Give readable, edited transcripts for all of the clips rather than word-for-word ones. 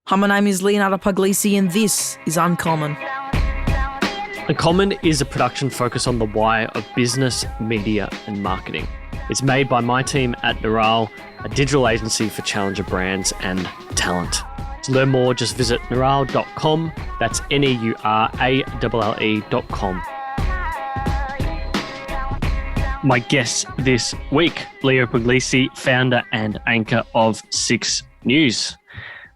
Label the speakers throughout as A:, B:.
A: Hi, my name is Leonardo Puglisi and this is Uncommon.
B: Uncommon is a production focused on the why of business, media and marketing. It's made by my team at Neural, a digital agency for challenger brands and talent. To learn more, just visit neural.com. That's NEURALLE.com. My guest this week, Leo Puglisi, founder and anchor of 6 News.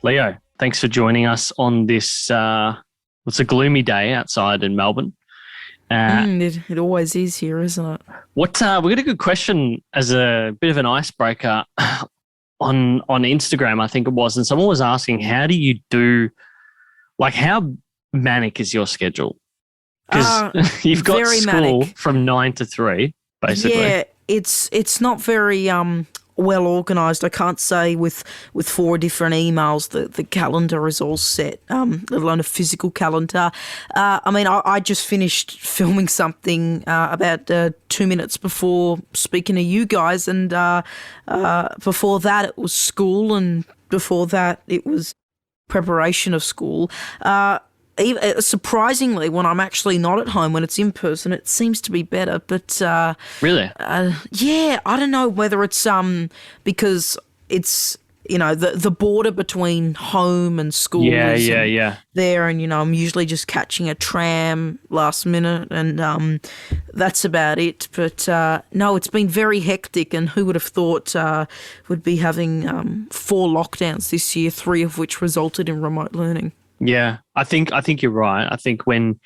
B: Leo, thanks for joining us on this, it's a gloomy day outside in Melbourne.
A: It always is here, isn't it?
B: We got a good question as a bit of an icebreaker on Instagram, I think it was, and someone was asking, how do you do, how manic is your schedule? Because you've got school manic from 9 to 3, basically. Yeah,
A: it's not very well organised. I can't say with 4 different emails that the calendar is all set, let alone a physical calendar. I just finished filming something about 2 minutes before speaking to you guys, and before that it was school, and before that it was preparation of school. Surprisingly, when I'm actually not at home, when it's in person, it seems to be better. But
B: really,
A: yeah, I don't know whether it's because it's the border between home and school.
B: Yeah.
A: There, and I'm usually just catching a tram last minute, and that's about it. But no, it's been very hectic, and who would have thought we'd be having 4 lockdowns this year, 3 of which resulted in remote learning.
B: Yeah, I think you're right. I think when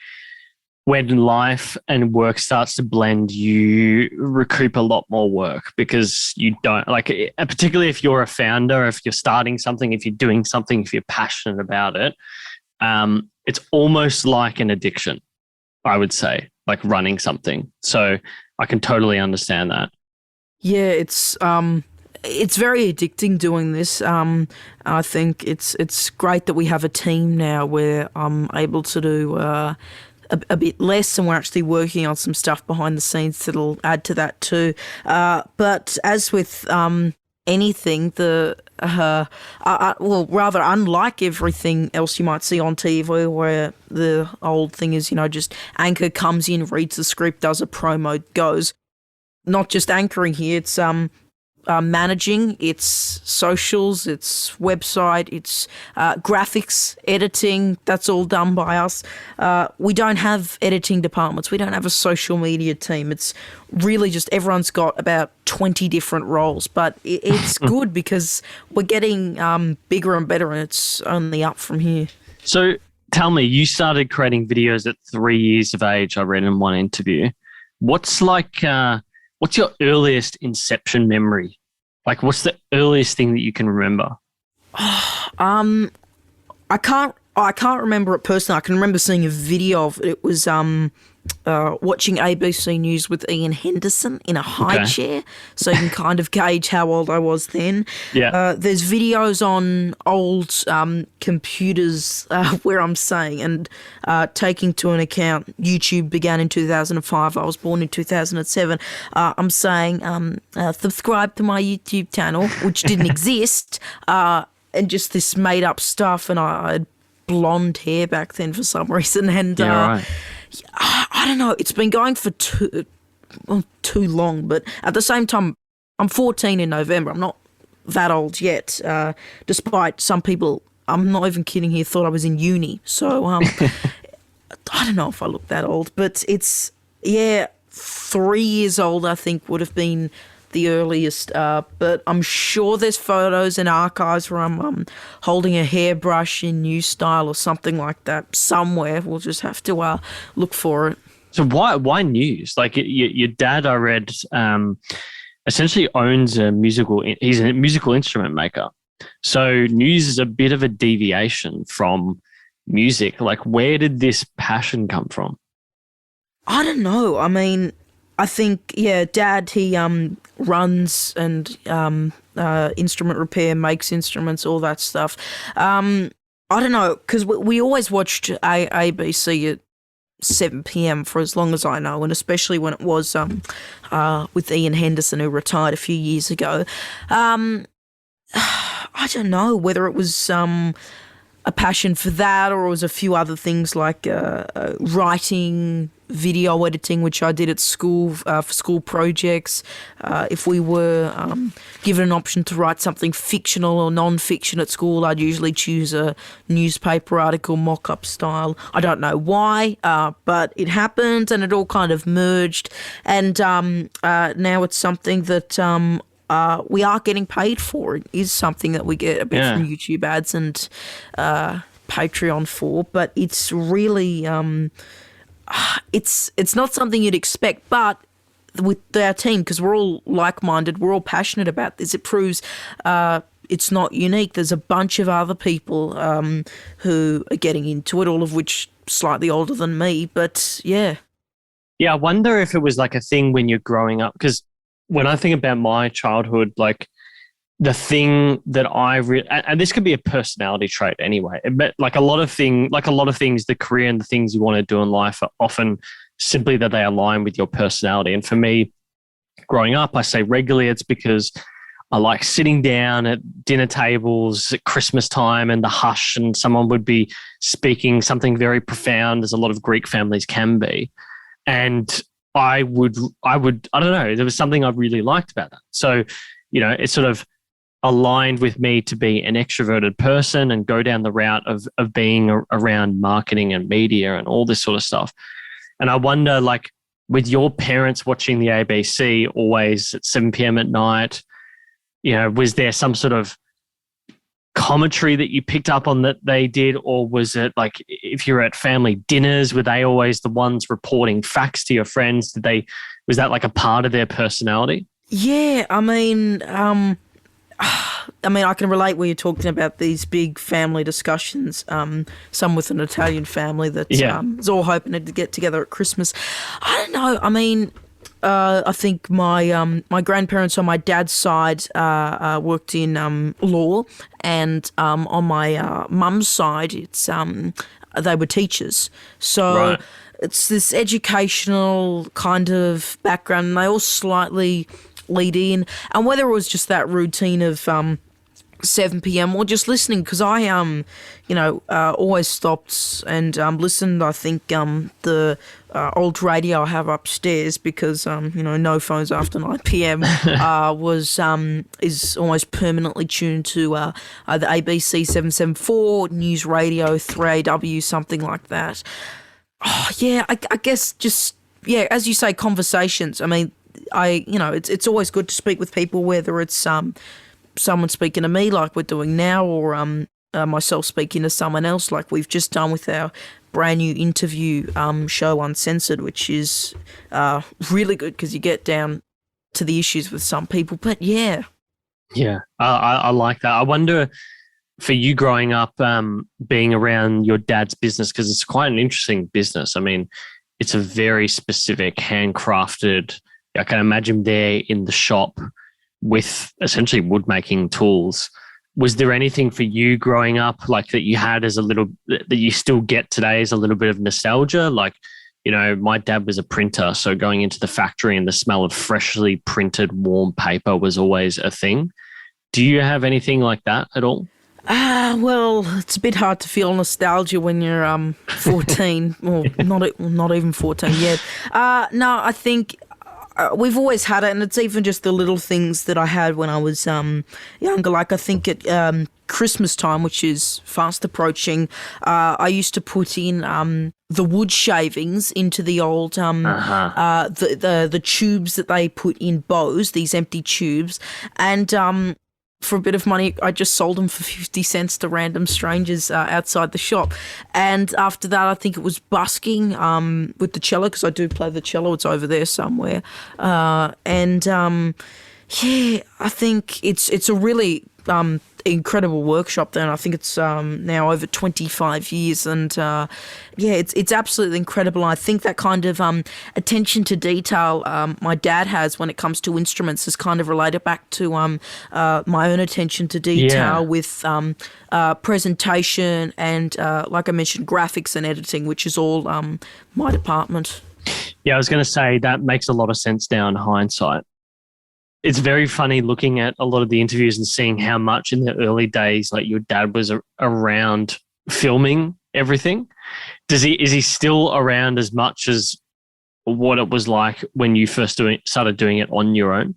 B: life and work starts to blend, you recoup a lot more work because you don't particularly if you're a founder, if you're starting something, if you're doing something, if you're passionate about it, it's almost like an addiction, I would say, like running something. So I can totally understand that. Yeah,
A: it's very addicting doing this. I think it's great that we have a team now where I'm able to do a bit less, and we're actually working on some stuff behind the scenes that'll add to that too. But as with anything, rather unlike everything else you might see on TV, where the old thing is, just anchor comes in, reads the script, does a promo, goes. Not just anchoring here, it's managing its socials, its website, its graphics, editing. That's all done by us. We don't have editing departments. We don't have a social media team. It's really just everyone's got about 20 different roles, but it's good because we're getting bigger and better, and it's only up from here.
B: So tell me, you started creating videos at 3 years of age, I read in one interview. What's your earliest inception memory? What's the earliest thing that you can remember?
A: I can't remember it personally. I can remember seeing a video of it. It was watching ABC News with Ian Henderson in a high chair, so you can kind of gauge how old I was then.
B: Yeah.
A: There's videos on old computers where I'm saying, and taking to an account, YouTube began in 2005. I was born in 2007. I'm saying subscribe to my YouTube channel, which didn't exist, and just this made up stuff. And I had blonde hair back then for some reason, and
B: right.
A: I don't know. It's been going for too long, but at the same time, I'm 14 in November. I'm not that old yet, despite some people, I'm not even kidding here, thought I was in uni. So I don't know if I look that old, but it's, 3 years old I think would have been the earliest, but I'm sure there's photos and archives where I'm holding a hairbrush in new style or something like that somewhere. We'll just have to look for it.
B: So why news? Your dad, I read, essentially owns he's a musical instrument maker. So news is a bit of a deviation from music. Where did this passion come from?
A: I don't know. I think, Dad, he runs and instrument repair, makes instruments, all that stuff. I don't know, because we always watched ABC at 7 p.m. for as long as I know, and especially when it was with Ian Henderson, who retired a few years ago. I don't know whether it was a passion for that, or it was a few other things like writing, video editing, which I did at school for school projects. If we were given an option to write something fictional or non-fiction at school, I'd usually choose a newspaper article mock-up style. I don't know why, but it happened, and it all kind of merged. And now it's something that we are getting paid for. It is something that we get a bit from YouTube ads and Patreon for, but it's really it's not something you'd expect. But with our team, because we're all like-minded, we're all passionate about this, it proves it's not unique. There's a bunch of other people who are getting into it, all of which slightly older than me. But yeah,
B: I wonder if it was like a thing when you're growing up, because when I think about my childhood, like the thing that and this could be a personality trait anyway, but like a lot of things, the career and the things you want to do in life are often simply that they align with your personality. And for me, growing up, I say regularly it's because I like sitting down at dinner tables at Christmas time and the hush, and someone would be speaking something very profound, as a lot of Greek families can be. And I don't know, there was something I really liked about that. So, it sort of aligned with me to be an extroverted person and go down the route of being around marketing and media and all this sort of stuff. And I wonder, like, with your parents watching the ABC always at 7 p.m. at night, was there some sort of commentary that you picked up on that they did? Or was it like, if you're at family dinners, were they always the ones reporting facts to your friends? Was that like a part of their personality?
A: Yeah, I mean, I can relate where you're talking about these big family discussions, some with an Italian family that is all hoping to get together at Christmas. I don't know. I mean, I think my grandparents on my dad's side worked in law, and on my mum's side, it's they were teachers. So it's this educational kind of background, and they all slightly lead in. And whether it was just that routine of 7 p.m. or just listening, because I always stopped and listened. I think the old radio I have upstairs, because no phones after 9 p.m. is almost permanently tuned to either ABC 774, News Radio 3AW, something like that. Oh yeah, I guess just as you say, conversations. I mean, it's always good to speak with people, whether it's someone speaking to me like we're doing now, or myself speaking to someone else like we've just done with our brand new interview show Uncensored, which is really good because you get down to the issues with some people. But I like that. I wonder, for you growing up, being around your dad's business, because it's quite an interesting business. I mean, it's a very specific, handcrafted. I can imagine there in the shop with essentially wood making tools. Was there anything for you growing up like that you had as that you still get today as a little bit of nostalgia? Like, my dad was a printer, so going into the factory and the smell of freshly printed warm paper was always a thing. Do you have anything like that at all? Well, it's a bit hard to feel nostalgia when you're 14, or not even 14 yet. No, I think we've always had it, and it's even just the little things that I had when I was younger. Like, I think at Christmas time, which is fast approaching, I used to put in the wood shavings into the old the tubes that they put in bows, these empty tubes, and for a bit of money, I just sold them for 50 cents to random strangers outside the shop. And after that, I think it was busking with the cello, because I do play the cello. It's over there somewhere. I think it's a really incredible workshop there, and I think it's now over 25 years, and it's absolutely incredible. I think that kind of attention to detail my dad has when it comes to instruments is kind of related back to my own attention to detail with presentation and, like I mentioned, graphics and editing, which is all my department.
B: Yeah, I was going to say that makes a lot of sense now in hindsight. It's very funny looking at a lot of the interviews and seeing how much in the early days, like, your dad was around filming everything. Is he still around as much as what it was like when you first started doing it on your own?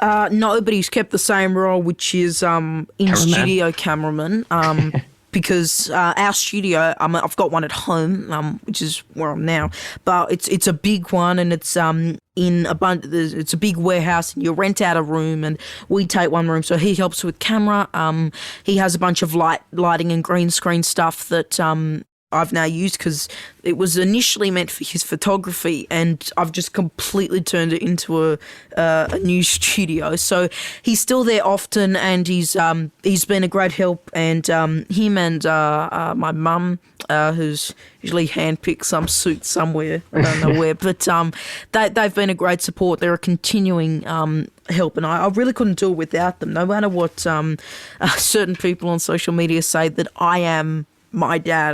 A: No, but he's kept the same role, which is in-studio cameraman. Because our studio, I've got one at home, which is where I'm now, but it's a big one, and it's in a bunch. It's a big warehouse, and you rent out a room, and we take one room. So he helps with camera. He has a bunch of lighting and green screen stuff that I've now used, because it was initially meant for his photography, and I've just completely turned it into a new studio. So he's still there often, and he's been a great help. And him and my mum, who's usually handpicked some suit somewhere, I don't know where, but they've been a great support. They're a continuing help, and I really couldn't do it without them. No matter what certain people on social media say that I am my dad,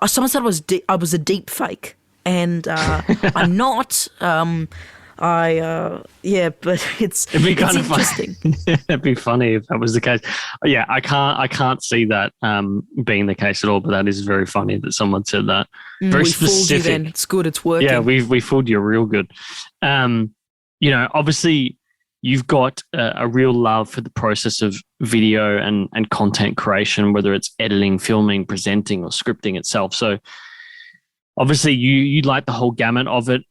A: someone said I was a deep fake, and I'm not. But it'd be kind of interesting.
B: It'd be funny if that was the case. Yeah, I can't see that being the case at all. But that is very funny that someone said that. Very
A: we
B: specific.
A: Fooled you then. It's good. It's working.
B: Yeah, we fooled you real good. Obviously, you've got a real love for the process of video and content creation, whether it's editing, filming, presenting, or scripting itself. So obviously you like the whole gamut of it.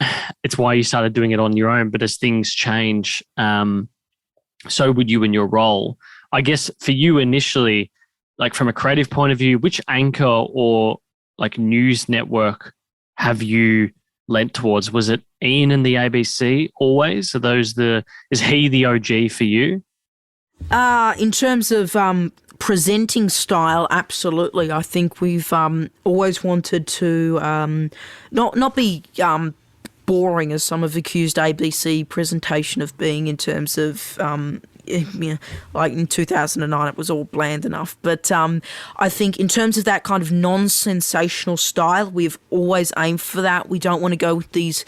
B: It's why you started doing it on your own. But as things change, so would you in your role. I guess for you initially, like from a creative point of view, which anchor or like news network have you lent towards? Was it Ian and the ABC always? Is he the OG for you?
A: In terms of presenting style, absolutely. I think we've always wanted to not be boring, as some have accused ABC presentation of being, in terms of like in 2009 it was all bland enough. But I think in terms of that kind of non-sensational style, we've always aimed for that. We don't want to go with these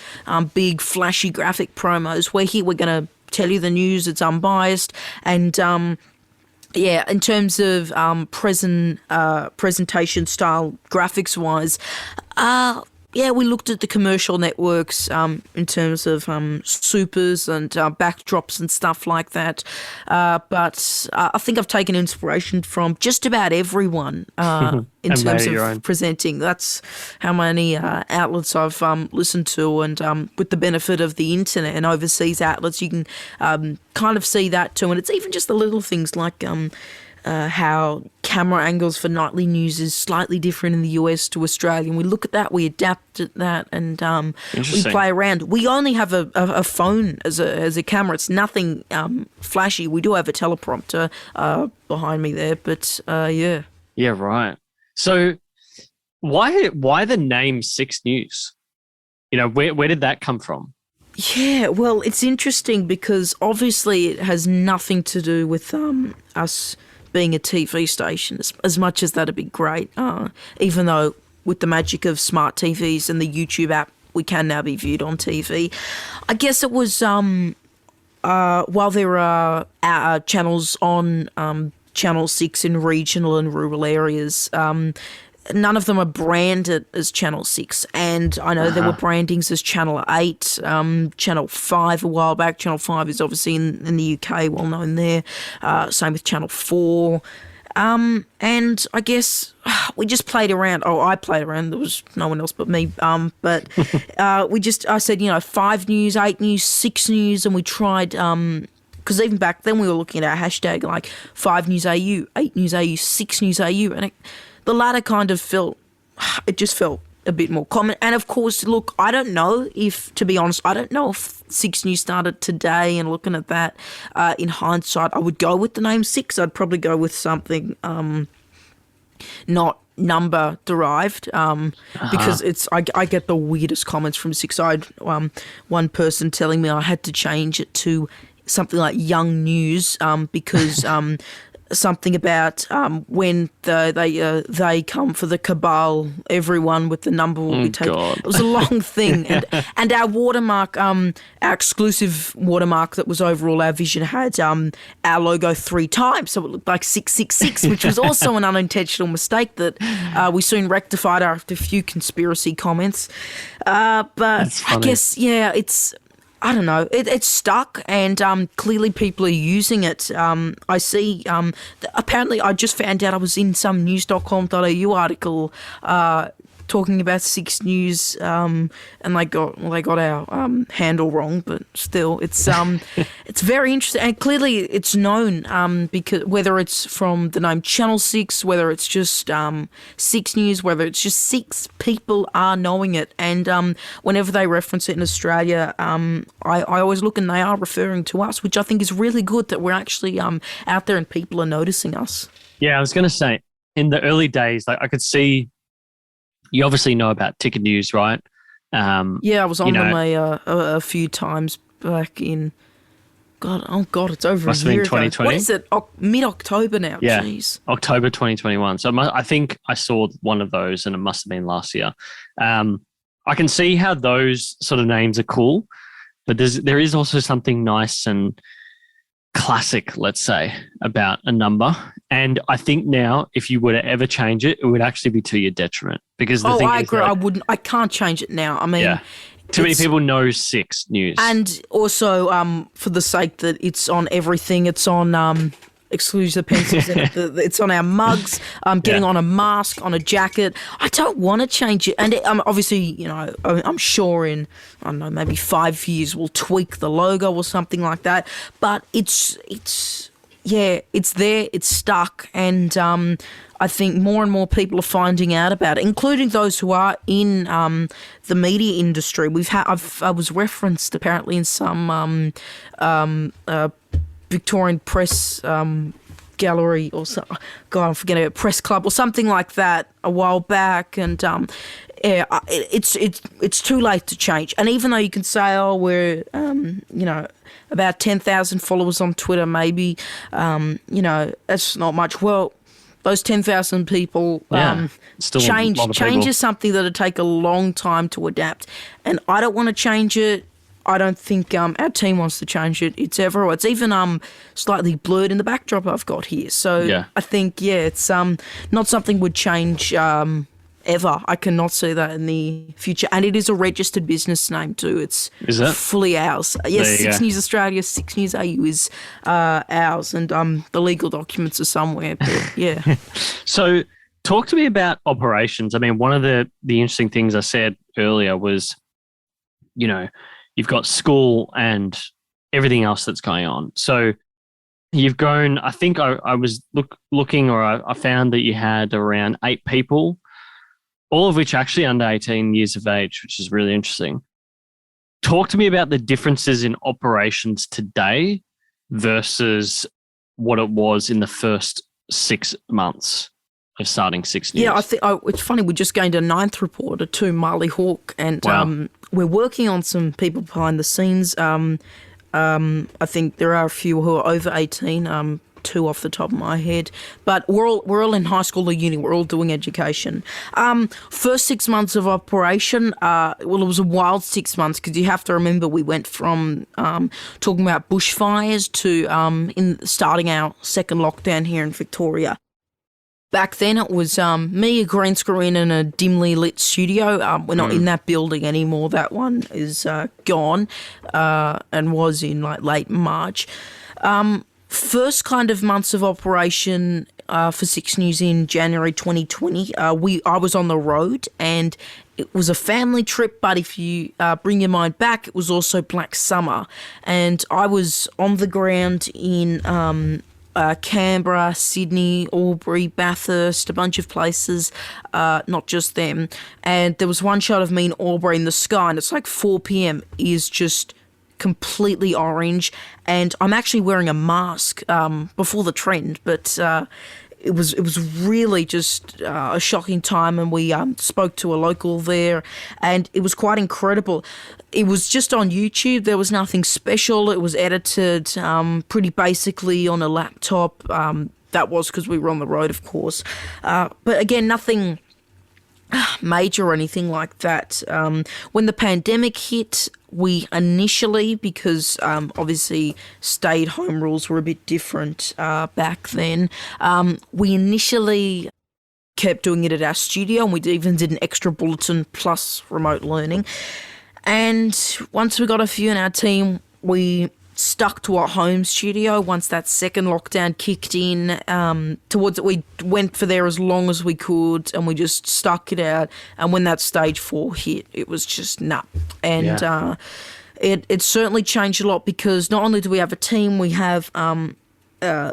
A: big flashy graphic promos. We're going to tell you the news. It's unbiased. And in terms of presentation style, graphics wise, we looked at the commercial networks in terms of supers and backdrops and stuff like that. But I think I've taken inspiration from just about everyone in terms of presenting. That's how many outlets I've listened to, and with the benefit of the internet and overseas outlets, you can kind of see that too. And it's even just the little things like how camera angles for nightly news is slightly different in the US to Australia. And we look at that, we adapt at that, and we play around. We only have a phone as a camera. It's nothing flashy. We do have a teleprompter behind me there, but yeah.
B: Yeah, right. So why the name Six News? Where did that come from?
A: Yeah, well, it's interesting because obviously it has nothing to do with us being a TV station, as much as that'd be great, even though with the magic of smart TVs and the YouTube app, we can now be viewed on TV. I guess it was while there are channels on Channel 6 in regional and rural areas, none of them are branded as Channel 6. And I know there were brandings as Channel 8, Channel 5 a while back. Channel 5 is obviously in the UK, well known there. Same with Channel 4. And I guess we just played around. Oh, I played around. There was no one else but me. But I said, 5 News, 8 News, 6 News, and we tried... because even back then we were looking at our hashtag like 5 News AU, 8 News AU, 6 News AU, and the latter kind of felt a bit more common. And of course, look, I don't know if 6 News started today, and looking at that in hindsight, I would go with the name 6. I'd probably go with something not number derived because I get the weirdest comments from 6. I had one person telling me I had to change it to something like Young News because something about when they come for the cabal, everyone with the number will be taken.
B: God.
A: It was a long thing, and our watermark, our exclusive watermark that was over all our vision had our logo 3 times, so it looked like 666, which was also an unintentional mistake that we soon rectified after a few conspiracy comments. But I guess, yeah, it's, I don't know, it's stuck, and clearly people are using it. I see, apparently I just found out I was in some news.com.au article talking about 6 News, and they got our handle wrong, but still, it's it's very interesting, and clearly it's known because whether it's from the name Channel 6, whether it's just 6 News, whether it's just 6 people are knowing it, and whenever they reference it in Australia, I always look and they are referring to us, which I think is really good that we're actually out there and people are noticing us.
B: Yeah, I was going to say, in the early days, like I could see. You obviously know about Ticket News, right?
A: Yeah, I was on them a few times back in, it's over
B: must
A: a year
B: have been 2020.
A: ago. What is it? Mid-October now,
B: yeah,
A: jeez.
B: October 2021. So I think I saw one of those, and it must have been last year. I can see how those sort of names are cool, but there is also something nice and classic, let's say, about a number. And I think now, if you were to ever change it, it would actually be to your detriment. Because the thing
A: I
B: is
A: agree.
B: that,
A: I can't change it now. I mean,
B: too many people know 6 News,
A: and also for the sake that it's on everything. It's on excuse the pencils. It's on our mugs. Getting on a mask, on a jacket. I don't want to change it. And obviously, I'm sure in, I don't know, maybe 5 years we'll tweak the logo or something like that. But it's there. It's stuck, and I think more and more people are finding out about it, including those who are in the media industry. I was referenced apparently in some Victorian press gallery or something. God, I'm forgetting it. Press club or something like that a while back, and it's too late to change. And even though you can say, we're about 10,000 followers on Twitter, maybe that's not much. Well, those 10,000 people change is something that'll take a long time to adapt, and I don't want to change it. I don't think our team wants to change it. It's everywhere. It's even slightly blurred in the backdrop I've got here. So I think it's not something would change ever. I cannot see that in the future. And it is a registered business name too. Is it? Fully ours. Yes, 6 News Australia, 6 News AU is ours, and the legal documents are somewhere. But yeah.
B: So talk to me about operations. I mean, one of the interesting things I said earlier was, you've got school and everything else that's going on. So you've grown, I think I was looking, or I found that you had around 8 people, all of which actually under 18 years of age, which is really interesting. Talk to me about the differences in operations today versus what it was in the first 6 months of starting 6 News.
A: Yeah, I think it's funny. We just gained a 9th reporter too, Marley Hawk, and we're working on some people behind the scenes. I think there are a few who are over 18. 2 off the top of my head, but we're all in high school or uni. We're all doing education. First 6 months of operation, it was a wild 6 months, because you have to remember we went from talking about bushfires to in starting our second lockdown here in Victoria. Back then it was me, a green screen, and a dimly lit studio. We're not in that building anymore. That one is gone, and was in late March. First kind of months of operation for 6 News in January 2020, I was on the road, and it was a family trip, but if you bring your mind back, it was also Black Summer, and I was on the ground in Canberra, Sydney, Albury, Bathurst, a bunch of places, not just them, and there was one shot of me in Albury in the sky, and it's like 4 p.m, is just completely orange, and I'm actually wearing a mask before the trend, but it was really just a shocking time, and we spoke to a local there, and it was quite incredible. It was just on YouTube. There was nothing special. It was edited pretty basically on a laptop. that was because we were on the road, of course. But again, nothing major or anything like that. When the pandemic hit, we initially, because obviously stay-at-home rules were a bit different back then, we initially kept doing it at our studio, and we even did an extra bulletin plus remote learning. And once we got a few in our team, we stuck to our home studio. Once that second lockdown kicked in, towards it, we went for there as long as we could, and we just stuck it out. And when that stage 4 hit, it was just nah. And it certainly changed a lot, because not only do we have a team, we have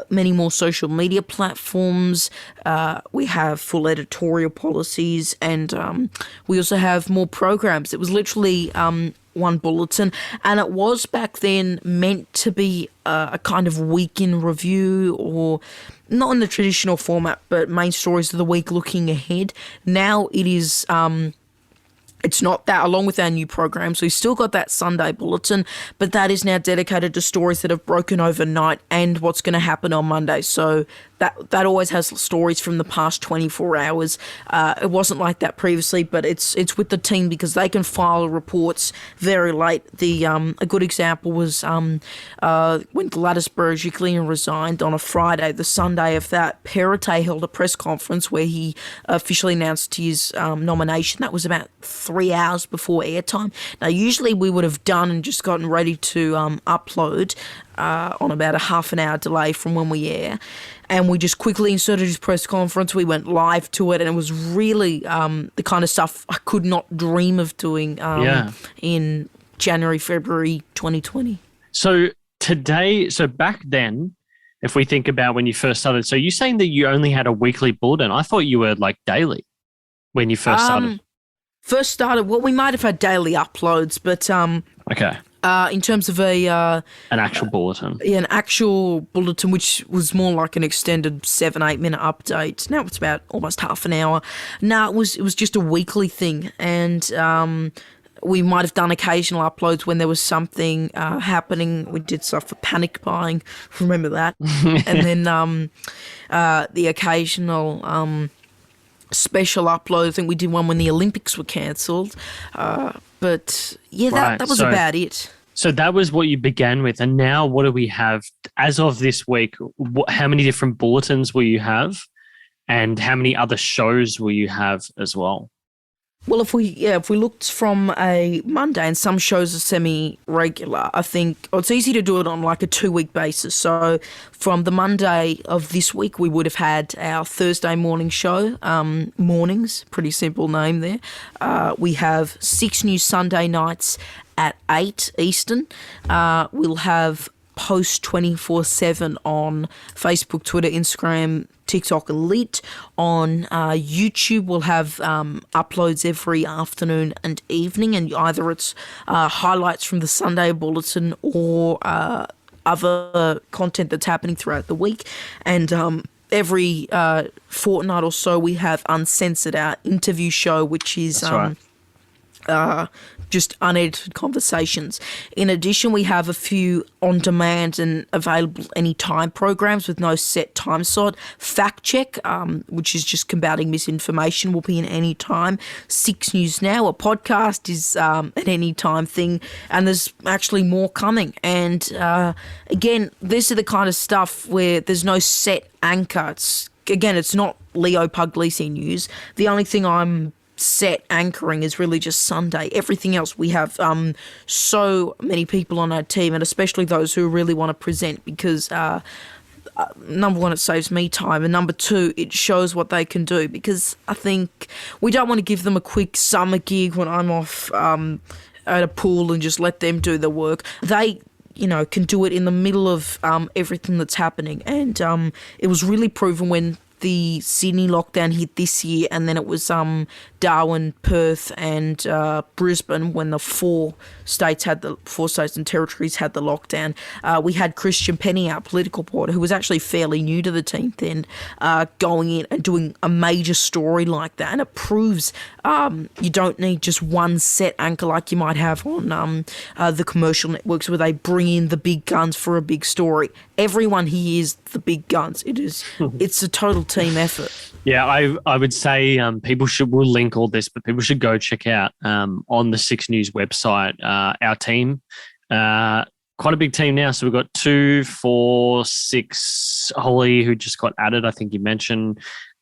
A: many more social media platforms, we have full editorial policies, and we also have more programs. It was literally one bulletin, and it was back then meant to be a kind of week in review, or not in the traditional format, but main stories of the week looking ahead. Now it is it's not that, along with our new programs. We've still got that Sunday bulletin, but that is now dedicated to stories that have broken overnight and what's going to happen on Monday. So that always has stories from the past 24 hours. It wasn't like that previously, but it's with the team, because they can file reports very late. A good example was when Gladys Berejiklian resigned on a Friday. The Sunday of that, Perrottet held a press conference where he officially announced his nomination. That was about 3 hours before airtime. Now, usually we would have done and just gotten ready to upload on about a half an hour delay from when we air. And we just quickly inserted his press conference. We went live to it, and it was really the kind of stuff I could not dream of doing in January, February 2020.
B: So back then, if we think about when you first started, so you're saying that you only had a weekly bulletin. I thought you were like daily when you first started.
A: Well, we might have had daily uploads, but
B: okay.
A: In terms of an
B: actual bulletin.
A: Yeah, an actual bulletin, which was more like an extended 7-8 minute update. Now it's about almost half an hour. No, it was just a weekly thing, and we might have done occasional uploads when there was something happening. We did stuff for panic buying, remember that? And then the occasional special upload. I think we did one when the Olympics were cancelled. But yeah, that was about it.
B: So that was what you began with. And now what do we have as of this week? How many different bulletins will you have? And how many other shows will you have as well?
A: Well, if we looked from a Monday, and some shows are semi-regular, I think it's easy to do it on like a 2-week basis. So from the Monday of this week, we would have had our Thursday morning show, Mornings, pretty simple name there. We have 6 new Sunday nights at 8 Eastern. We'll have post 24/7 on Facebook, Twitter, Instagram, TikTok Elite. On YouTube, we'll have uploads every afternoon and evening, and either it's highlights from the Sunday bulletin or other content that's happening throughout the week. And every fortnight or so, we have Uncensored, our interview show, which is just unedited conversations. In addition, we have a few on-demand and available anytime programs with no set time slot. Fact Check, which is just combating misinformation, will be in any time. 6 News Now, a podcast, is an anytime thing, and there's actually more coming. And again, this is the kind of stuff where there's no set anchor. It's not Leo Puglisi news. The only thing I'm set anchoring is really just Sunday. Everything else, we have so many people on our team, and especially those who really want to present, because number one, it saves me time, and number two, it shows what they can do, because I think we don't want to give them a quick summer gig when I'm off at a pool and just let them do the work. They can do it in the middle of everything that's happening. And it was really proven when the Sydney lockdown hit this year, and then it was Darwin, Perth, and Brisbane when the four states and territories had the lockdown. We had Christian Penny, our political reporter, who was actually fairly new to the team then, going in and doing a major story like that. And it proves you don't need just one set anchor like you might have on the commercial networks where they bring in the big guns for a big story. Everyone here is the big guns. It's a total team effort.
B: Yeah, I would say we'll link all this, but people should go check out on the 6 News website our team. Quite a big team now. So we've got 2, 4, 6, Holly, who just got added. I think you mentioned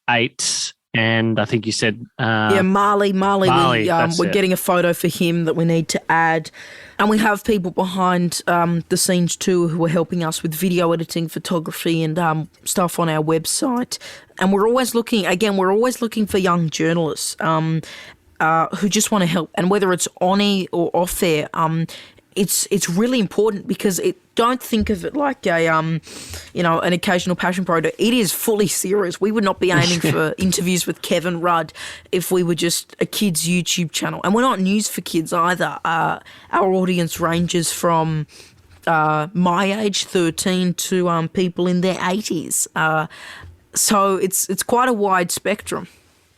B: 8. And I think you said...
A: Marley. We're getting a photo for him that we need to add. And we have people behind the scenes too who are helping us with video editing, photography and stuff on our website. And we're always looking for young journalists who just want to help. And whether it's on air or off air, it's really important because don't think of it like an occasional passion project. It is fully serious. We would not be aiming for interviews with Kevin Rudd if we were just a kids' YouTube channel. And we're not news for kids either. Our audience ranges from my age, 13, to people in their 80s. So it's quite a wide spectrum.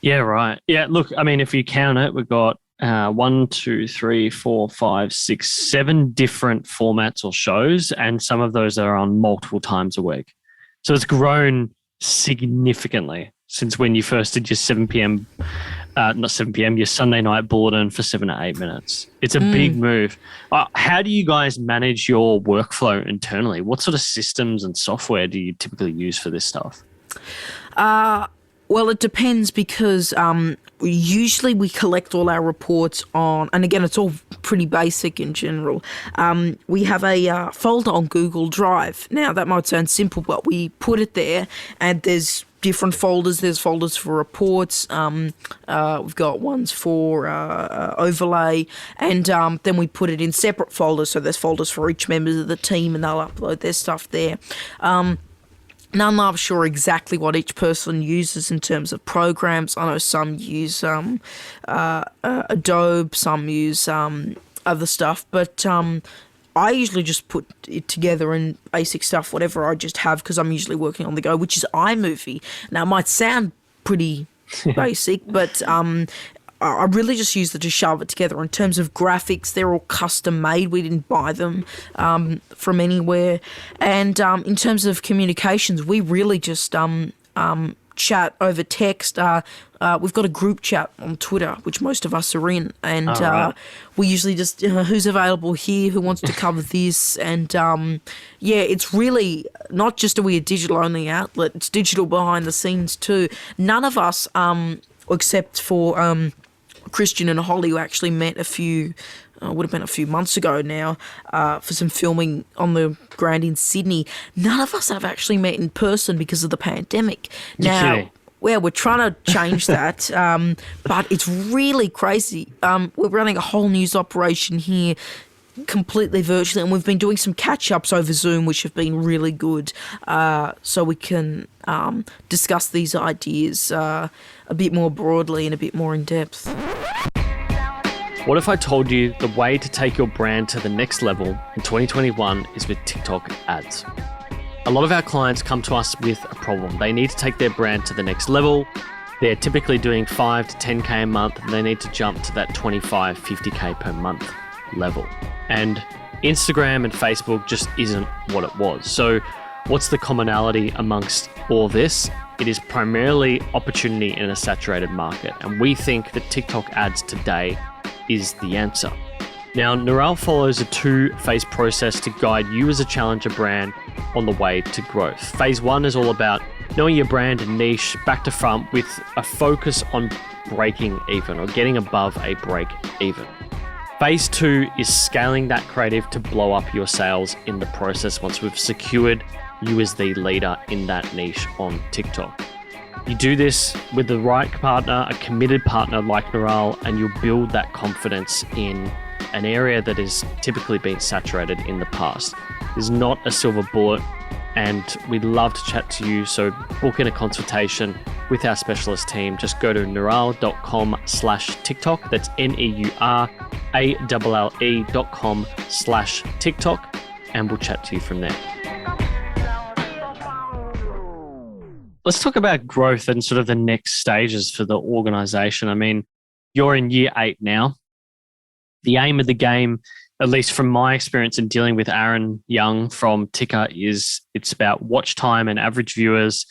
B: Yeah, right. Yeah, look, I mean, if you count it, we've got 1, 2, 3, 4, 5, 6, 7 different formats or shows, and some of those are on multiple times a week. So it's grown significantly since when you first did your 7 p.m., not 7 p.m., your Sunday night bulletin for 7 to 8 minutes. It's a big move. How do you guys manage your workflow internally? What sort of systems and software do you typically use for this stuff?
A: Well, it depends because usually we collect all our reports on, and again, it's all pretty basic in general. We have a folder on Google Drive. Now, that might sound simple, but we put it there, and there's different folders. There's folders for reports. We've got ones for overlay, and then we put it in separate folders. So there's folders for each member of the team, and they'll upload their stuff there. Now, I'm not sure exactly what each person uses in terms of programs. I know some use Adobe, some use other stuff, but I usually just put it together in basic stuff, whatever I just have, because I'm usually working on the go, which is iMovie. Now, it might sound pretty basic, but I really just use it to shove it together. In terms of graphics, they're all custom made. We didn't buy them from anywhere. And in terms of communications, we really just chat over text. We've got a group chat on Twitter, which most of us are in. And we usually just, who's available here, who wants to cover this. And it's really not just a digital-only outlet. It's digital behind the scenes too. None of us, except for Christian and Holly, who actually met would have been a few months ago now, for some filming on the Grand in Sydney. None of us have actually met in person because of the pandemic. Now, we're trying to change that, but it's really crazy. We're running a whole news operation here completely virtually, and we've been doing some catch-ups over Zoom, which have been really good, so we can discuss these ideas a bit more broadly and a bit more in depth.
B: What if I told you the way to take your brand to the next level in 2021 is with TikTok ads? A lot of our clients come to us with a problem. They need to take their brand to the next level. They're typically doing 5 to 10K a month, and they need to jump to that 25, 50K per month level. And Instagram and Facebook just isn't what it was. So what's the commonality amongst all this? It is primarily opportunity in a saturated market. And we think that TikTok ads today is the answer. Now, Neural follows a 2-phase process to guide you as a challenger brand on the way to growth. Phase 1 is all about knowing your brand and niche back to front with a focus on breaking even or getting above a break even. Phase 2 is scaling that creative to blow up your sales in the process once we've secured you as the leader in that niche on TikTok. You do this with the right partner, a committed partner like Neural, and you'll build that confidence in an area that has typically been saturated in the past. There's not a silver bullet, and we'd love to chat to you. So book in a consultation with our specialist team. Just go to neural.com/TikTok. That's NEURALLE.com/TikTok, and we'll chat to you from there. Let's talk about growth and sort of the next stages for the organization. I mean, you're in year 8 now. The aim of the game, at least from my experience in dealing with Aaron Young from Ticker, is it's about watch time and average viewers.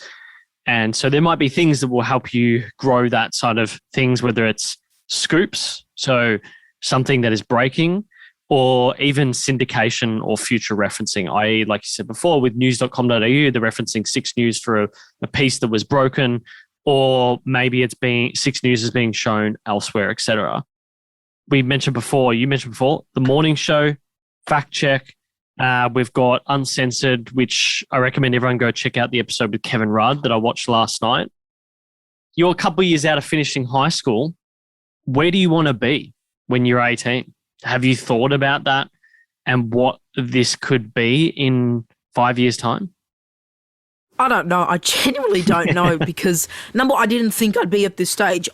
B: And so there might be things that will help you grow that side of things, whether it's scoops, so something that is breaking, or even syndication or future referencing, i.e., like you said before, with news.com.au, they're referencing 6 News for a piece that was broken, or maybe it's being 6 News is being shown elsewhere, etc. You mentioned before, the morning show, fact check. We've got Uncensored, which I recommend everyone go check out the episode with Kevin Rudd that I watched last night. You're a couple of years out of finishing high school. Where do you want to be when you're 18? Have you thought about that and what this could be in 5 years' time?
A: I don't know. I genuinely don't know because, number one, I didn't think I'd be at this stage.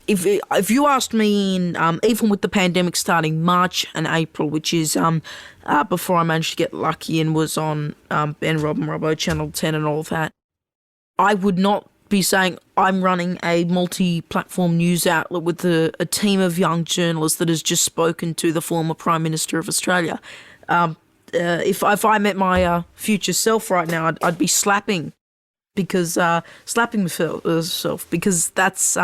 A: If you asked me in, even with the pandemic starting March and April, which is before I managed to get lucky and was on Ben Rob and Robbo Channel 10 and all of that, I would not be saying I'm running a multi-platform news outlet with a team of young journalists that has just spoken to the former Prime Minister of Australia. If I met my future self right now, I'd be slapping myself because that's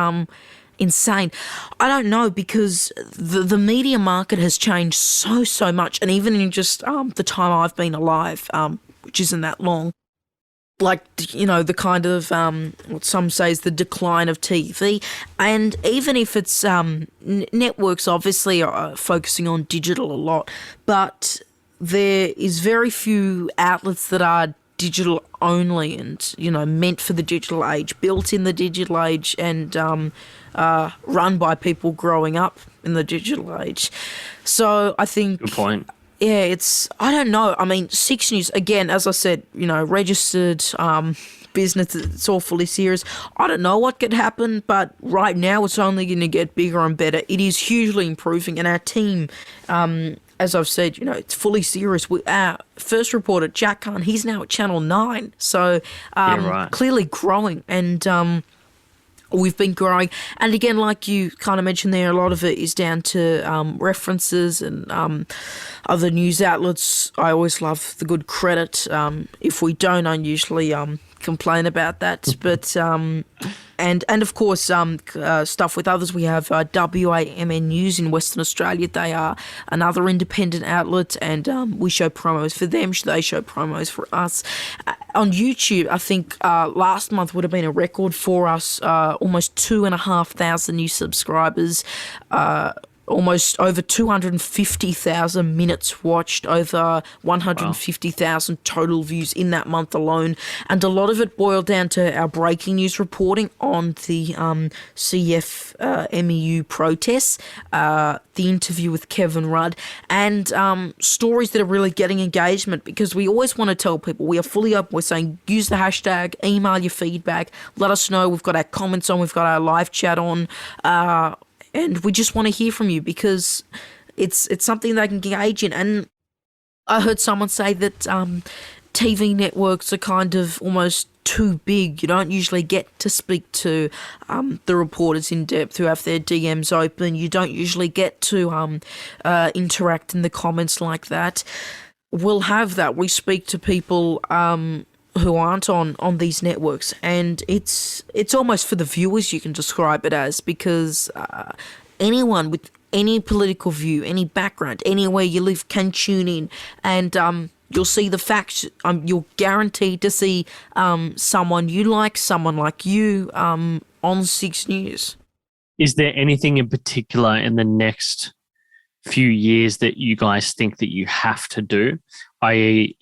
A: insane. I don't know, because the media market has changed so much, and even in just the time I've been alive, which isn't that long. Like, you know, the kind of, what some say is the decline of TV. And even if it's, networks obviously are focusing on digital a lot, but there is very few outlets that are digital only and, you know, meant for the digital age, built in the digital age, and run by people growing up in the digital age. So I think...
B: Good point.
A: Yeah, I don't know. I mean, 6 News, again, as I said, you know, registered business, it's all fully serious. I don't know what could happen, but right now it's only going to get bigger and better. It is hugely improving, and our team, as I've said, you know, it's fully serious. Our first reporter, Jack Khan, he's now at Channel 9, so clearly growing, and... we've been growing. And again, like you kind of mentioned there, a lot of it is down to references and other news outlets. I always love the good credit. If we don't, I usually complain about that. But and of course, stuff with others. We have WAMN News in Western Australia. They are another independent outlet, and we show promos for them. They show promos for us. On YouTube, I think last month would have been a record for us. Almost 2,500 new subscribers. Almost over 250,000 minutes watched, over 150,000 total views in that month alone. And a lot of it boiled down to our breaking news reporting on the CFMEU protests, the interview with Kevin Rudd, and stories that are really getting engagement, because we always want to tell people we are fully open. We're saying use the hashtag, email your feedback, let us know. We've got our comments on, we've got our live chat on, and we just want to hear from you because it's something they can engage in. And I heard someone say that TV networks are kind of almost too big. You don't usually get to speak to the reporters in depth who have their DMs open. You don't usually get to interact in the comments like that. We'll have that. We speak to people who aren't on these networks, and it's almost for the viewers, you can describe it as, because anyone with any political view, any background, anywhere you live can tune in, and you'll see the facts. You're guaranteed to see someone you like, someone like you on 6 News.
B: Is there anything in particular in the next few years that you guys think that you have to do? I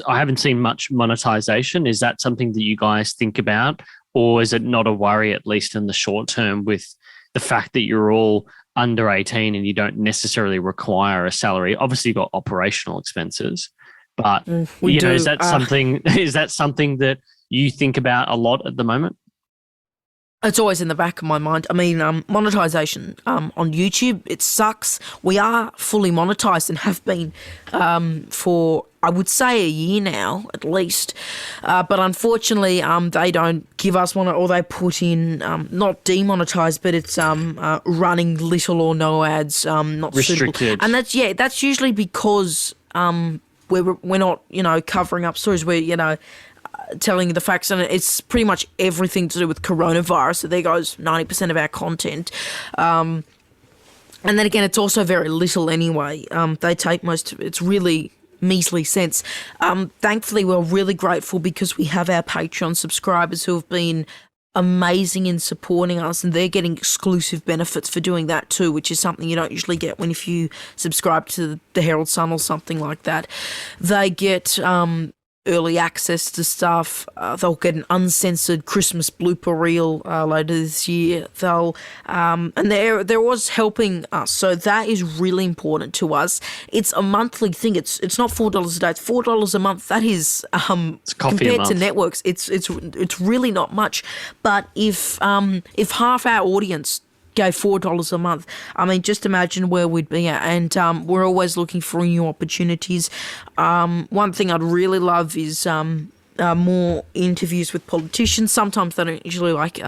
B: haven't seen much monetization. Is that something that you guys think about, or is it not a worry, at least in the short term, with the fact that you're all under 18 and you don't necessarily require a salary? Obviously, you've got operational expenses, But
A: We do.
B: is that something that you think about a lot at the moment?
A: It's always in the back of my mind. I mean, monetization on YouTube, it sucks. We are fully monetized and have been for, I would say, a year now, at least. But unfortunately, they don't give us one, or they put in, not demonetized, but it's running little or no ads, not
B: Restricted.
A: suitable. And that's usually because we're not, covering up stories. We're, telling the facts, and it's pretty much everything to do with coronavirus. So there goes 90% of our content. And then again, it's also very little anyway. They take most of it. It's really measly cents. Thankfully, we're really grateful because we have our Patreon subscribers who have been amazing in supporting us, and they're getting exclusive benefits for doing that too, which is something you don't usually get if you subscribe to the Herald Sun or something like that. They get early access to stuff. They'll get an uncensored Christmas blooper reel later this year. They'll and they're always helping us, so that is really important to us. It's a monthly thing. It's not $4 a day. It's $4 a month. That is
B: it's
A: compared to networks. It's really not much. But if half our audience gave $4 a month, I mean, just imagine where we'd be at. And we're always looking for new opportunities. One thing I'd really love is more interviews with politicians. Sometimes they don't usually like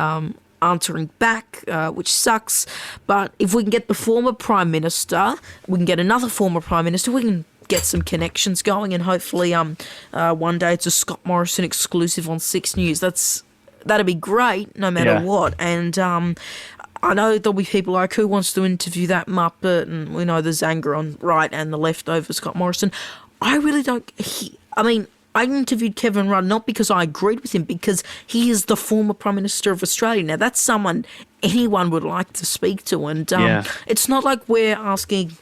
A: answering back, which sucks. But if we can get the former Prime Minister, we can get another former Prime Minister, we can get some connections going, and hopefully one day it's a Scott Morrison exclusive on 6 News. That'd be great no matter what. And I know there'll be people like, who wants to interview that Muppet? And we know there's anger on right and the left over Scott Morrison. I really don't. I interviewed Kevin Rudd not because I agreed with him, because he is the former Prime Minister of Australia. Now, that's someone anyone would like to speak to. And it's not like we're asking,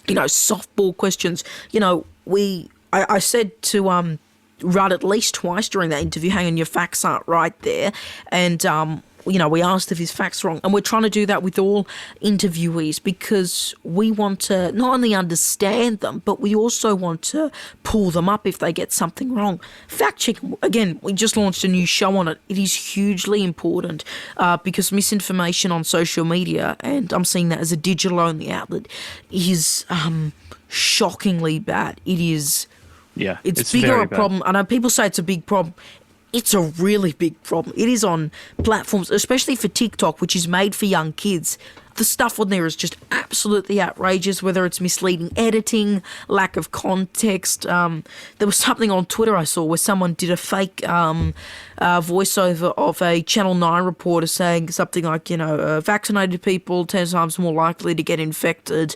A: softball questions. I said to Rudd at least twice during that interview, hang on, your facts aren't right there. And we asked if his facts wrong, and we're trying to do that with all interviewees, because we want to not only understand them, but we also want to pull them up if they get something wrong. Fact check, again, we just launched a new show on it. It is hugely important because misinformation on social media, and I'm seeing that as a digital-only outlet, is shockingly bad. It is. Yeah, it's bigger a problem. I know people say it's a big problem. It's a really big problem. It is on platforms, especially for TikTok, which is made for young kids. The stuff on there is just absolutely outrageous, whether it's misleading editing, lack of context. There was something on Twitter I saw where someone did a fake voiceover of a Channel 9 reporter saying something like, vaccinated people 10 times more likely to get infected,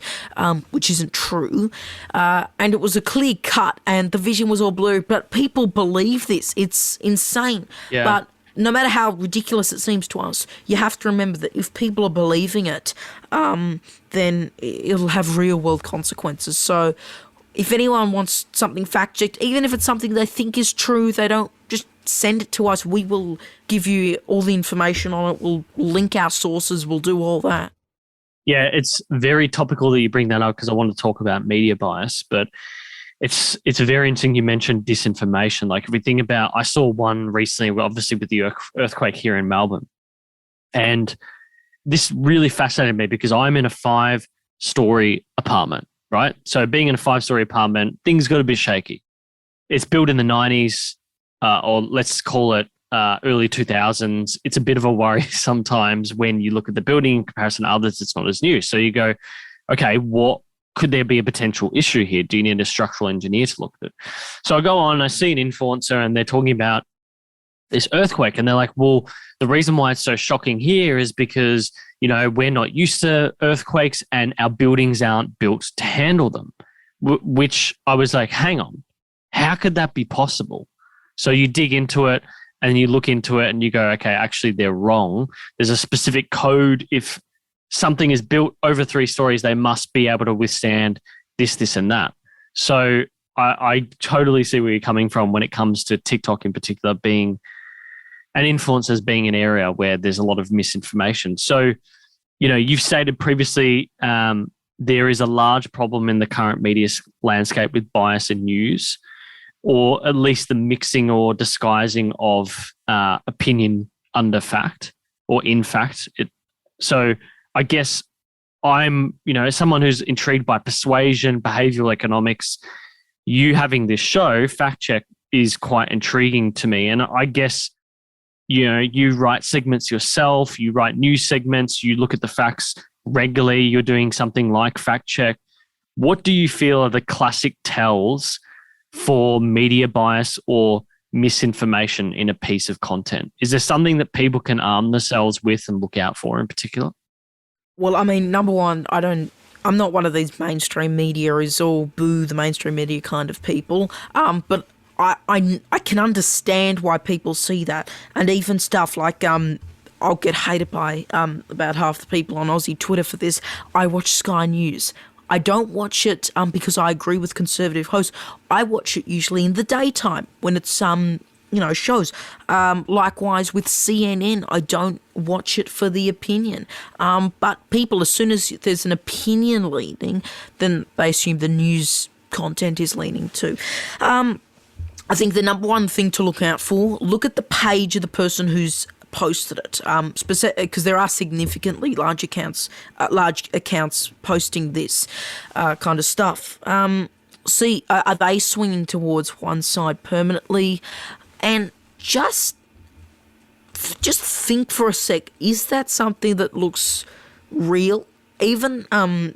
A: which isn't true. And it was a clear cut and the vision was all blurry, but people believe this. It's insane. Yeah. But no matter how ridiculous it seems to us, you have to remember that if people are believing it, then it'll have real-world consequences. So if anyone wants something fact-checked, even if it's something they think is true, they don't just send it to us. We will give you all the information on it. We'll link our sources. We'll do all that.
B: Yeah, it's very topical that you bring that up, because I want to talk about media bias, but it's very interesting you mentioned disinformation. Like, if we think about, I saw one recently, obviously with the earthquake here in Melbourne, and this really fascinated me because I'm in a 5-story apartment, right? So being in a 5-story apartment, things got a bit shaky. It's built in the 90s, or let's call it early 2000s. It's a bit of a worry sometimes when you look at the building in comparison to others. It's not as new. So you go, okay, what could there be a potential issue here? Do you need a structural engineer to look at it? So I go on, I see an influencer and they're talking about this earthquake, and they're like, well, the reason why it's so shocking here is because, we're not used to earthquakes and our buildings aren't built to handle them, which I was like, hang on, how could that be possible? So you dig into it and you look into it and you go, okay, actually they're wrong. There's a specific code. If something is built over 3 stories, they must be able to withstand this, this, and that. So I totally see where you're coming from when it comes to TikTok in particular being an influencers being an area where there's a lot of misinformation. So, you've stated previously there is a large problem in the current media landscape with bias in news. or at least the mixing or disguising of opinion under fact or in fact. So I guess I'm, someone who's intrigued by persuasion, behavioral economics. You having this show, Fact Check, is quite intriguing to me. And I guess, you write segments yourself, you write news segments, you look at the facts regularly, you're doing something like Fact Check. What do you feel are the classic tells for media bias or misinformation in a piece of content? Is there something that people can arm themselves with and look out for in particular?
A: Well, I mean, number one, I'm not one of these mainstream media is all boo the mainstream media kind of people. But I can understand why people see that, and even stuff like I'll get hated by about half the people on Aussie Twitter for this. I watch Sky News. I don't watch it because I agree with conservative hosts. I watch it usually in the daytime when it's shows. Likewise with CNN, I don't watch it for the opinion. But people, as soon as there's an opinion leading, then they assume the news content is leaning too. I think the number one thing to look out for, look at the page of the person who's posted it, because there are significantly large accounts posting this kind of stuff. See, are they swinging towards one side permanently? And just think for a sec, is that something that looks real? Even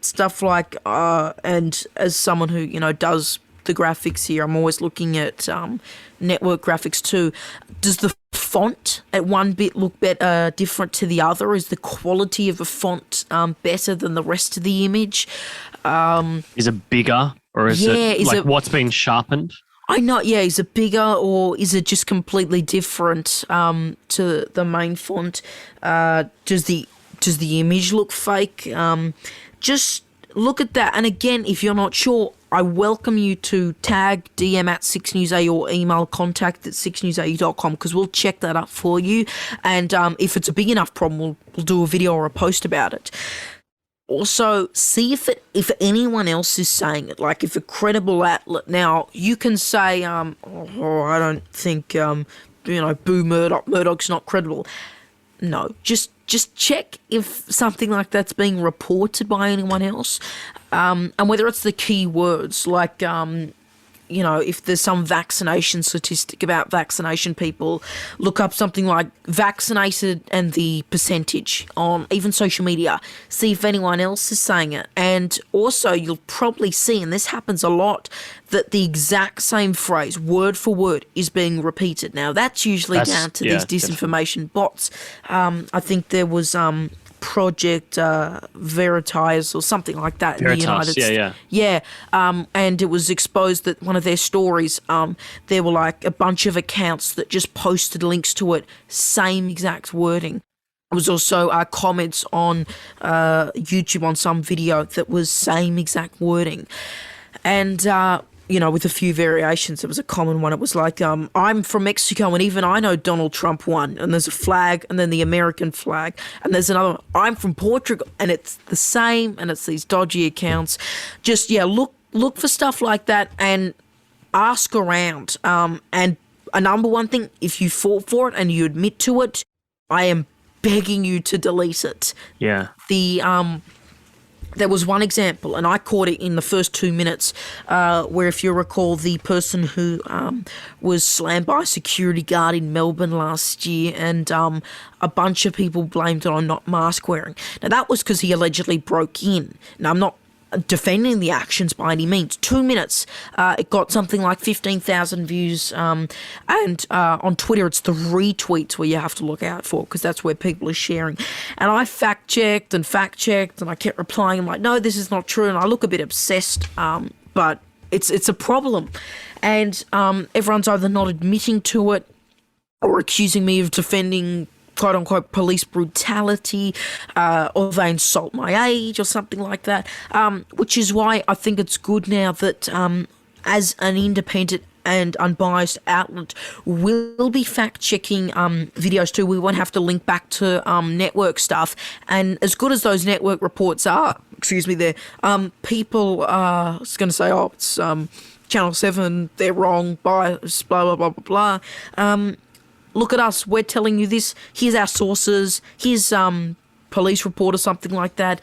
A: stuff like, and as someone who, does the graphics here, I'm always looking at network graphics too. Does the font at one bit look better, different to the other? Is the quality of a font better than the rest of the image?
B: Is it bigger, or is it what's been sharpened?
A: I know, yeah. Is it bigger, or is it just completely different to the main font? Does the image look fake? Just look at that. And again, if you're not sure, I welcome you to tag DM at 6newsau or email contact@6newsau.com, because we'll check that up for you. And if it's a big enough problem, we'll do a video or a post about it. Also, see if anyone else is saying it, like if a credible outlet. Now, you can say, I don't think, boo Murdoch. Murdoch's not credible. No, just check if something like that's being reported by anyone else, and whether it's the key words, like, if there's some vaccination statistic about vaccination people, look up something like vaccinated and the percentage on even social media. See if anyone else is saying it. And also you'll probably see, and this happens a lot, that the exact same phrase, word for word, is being repeated. Now, that's usually down to these disinformation bots. I think there was Project Veritas or something like that in the United States. Yeah. And it was exposed that one of their stories, there were like a bunch of accounts that just posted links to it, same exact wording. There was also comments on YouTube on some video that was same exact wording. And with a few variations. It was a common one. It was like, I'm from Mexico and even I know Donald Trump won. And there's a flag and then the American flag. And there's another one, I'm from Portugal, and it's the same, and it's these dodgy accounts. Just, look for stuff like that and ask around. And a number one thing, if you fall for it and you admit to it, I am begging you to delete it.
B: Yeah.
A: There was one example, and I caught it in the first 2 minutes, where, if you recall, the person who was slammed by a security guard in Melbourne last year, and a bunch of people blamed it on not mask wearing. Now, that was because he allegedly broke in. Now, I'm not defending the actions by any means. 2 minutes, it got something like 15,000 views, and on Twitter it's the retweets where you have to look out for, because that's where people are sharing. And I fact-checked, and I kept replying. I'm like, no, this is not true, and I look a bit obsessed, but it's a problem. And everyone's either not admitting to it or accusing me of defending quote-unquote police brutality, or they insult my age or something like that, which is why I think it's good now that as an independent and unbiased outlet, we'll be fact-checking videos too. We won't have to link back to network stuff. And as good as those network reports are, people are going to say, it's Channel 7, they're wrong, bias, blah, blah, blah, blah, blah. Look at us, we're telling you this. Here's our sources. Here's police report or something like that.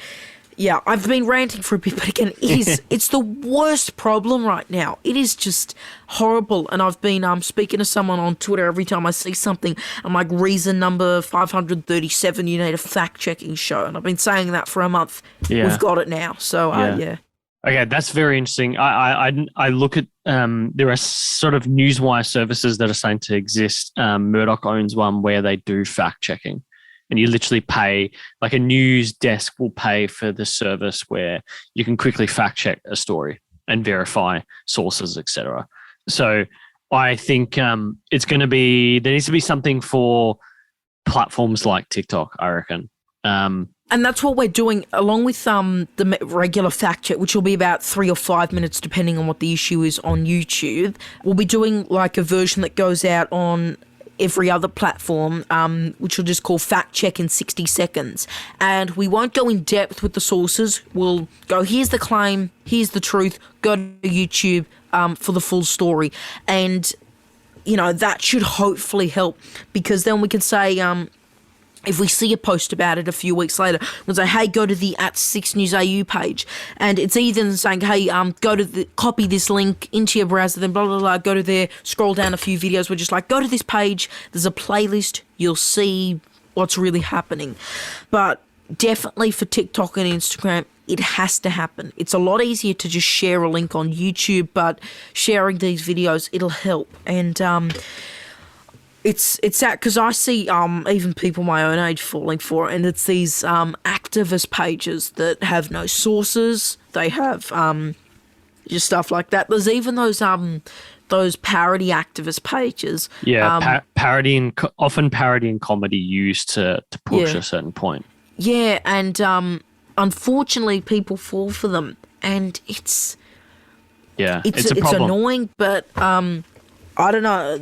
A: Yeah, I've been ranting for a bit, but again, it's the worst problem right now. It is just horrible. And I've been speaking to someone on Twitter every time I see something. I'm like, reason number 537, you need a fact-checking show. And I've been saying that for a month.
B: Yeah.
A: We've got it now. So, yeah.
B: Okay, that's very interesting. I look at there are sort of newswire services that are starting to exist. Murdoch owns one where they do fact checking, and you literally pay, like a news desk will pay for the service where you can quickly fact check a story and verify sources, etc. So I think it's going to be, there needs to be something for platforms like TikTok, I reckon.
A: And that's what we're doing, along with the regular fact check, which will be about 3 or 5 minutes, depending on what the issue is on YouTube. We'll be doing like a version that goes out on every other platform, which we'll just call Fact Check in 60 Seconds. And we won't go in depth with the sources. We'll go, here's the claim, here's the truth, go to YouTube for the full story. And, you know, that should hopefully help, because then we can say, if we see a post about it a few weeks later, we'll say, hey, go to the @6newsau page. And it's either saying, hey, go to copy this link into your browser, then blah, blah, blah, go to there, scroll down a few videos. We're just like, go to this page. There's a playlist. You'll see what's really happening. But definitely for TikTok and Instagram, it has to happen. It's a lot easier to just share a link on YouTube, but sharing these videos, it'll help. And, It's that, because I see even people my own age falling for it, and it's these activist pages that have no sources. They have just stuff like that. There's even those parody activist pages.
B: Yeah, often parody and comedy used to push a certain point.
A: Yeah, and unfortunately, people fall for them, and it's a problem. It's annoying, but I don't know.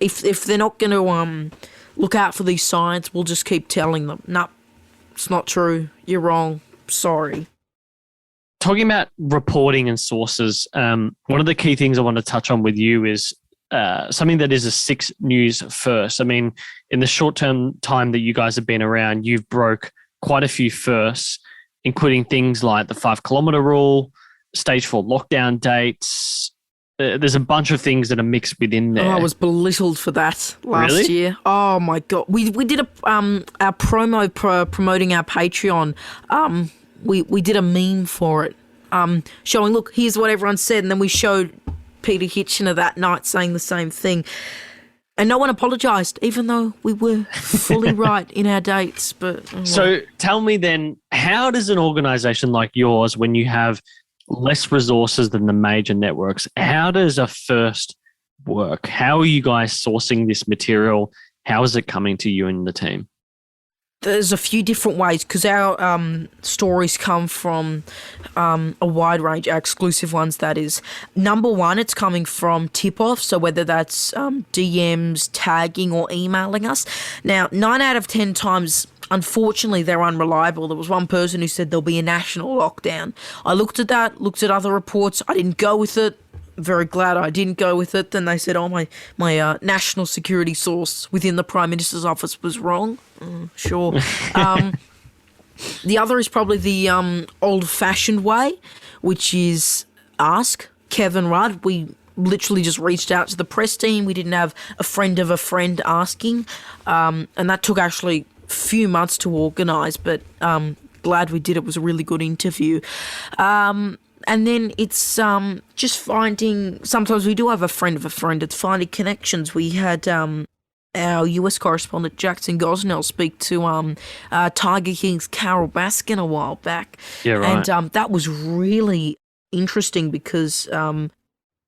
A: If they're not going to look out for these signs, we'll just keep telling them, nah, it's not true. You're wrong. Sorry.
B: Talking about reporting and sources, one of the key things I want to touch on with you is something that is a 6 News first. I mean, in the short-term time that you guys have been around, you've broke quite a few firsts, including things like the 5-kilometre rule, stage 4 lockdown dates. There's a bunch of things that are mixed within there.
A: Oh, I was belittled for that last year. Oh my God. We did our promoting our Patreon. We did a meme for it, showing, look, here's what everyone said. And then we showed Peter Hitchener that night saying the same thing. And no one apologised, even though we were fully right in our dates. But
B: So tell me then, how does an organisation like yours, when you have less resources than the major networks, how does a first work? How are you guys sourcing this material? How is it coming to you and the team?
A: There's a few different ways, because our stories come from a wide range, our exclusive ones, that is. Number one, it's coming from tip-off, so whether that's DMs, tagging, or emailing us. Now, 9 out of 10 times, unfortunately, they're unreliable. There was one person who said there'll be a national lockdown. I looked at that, looked at other reports. I didn't go with it. Very glad I didn't go with it. Then they said, oh, my national security source within the Prime Minister's office was wrong. Sure. The other is probably the old-fashioned way, which is ask Kevin Rudd. We literally just reached out to the press team. We didn't have a friend of a friend asking. And that took actually a few months to organise, but glad we did. It was a really good interview. And then it's just finding, sometimes we do have a friend of a friend. It's finding connections. We had our US correspondent Jackson Gosnell speak to Tiger King's Carol Baskin a while back.
B: Yeah, right.
A: And that was really interesting because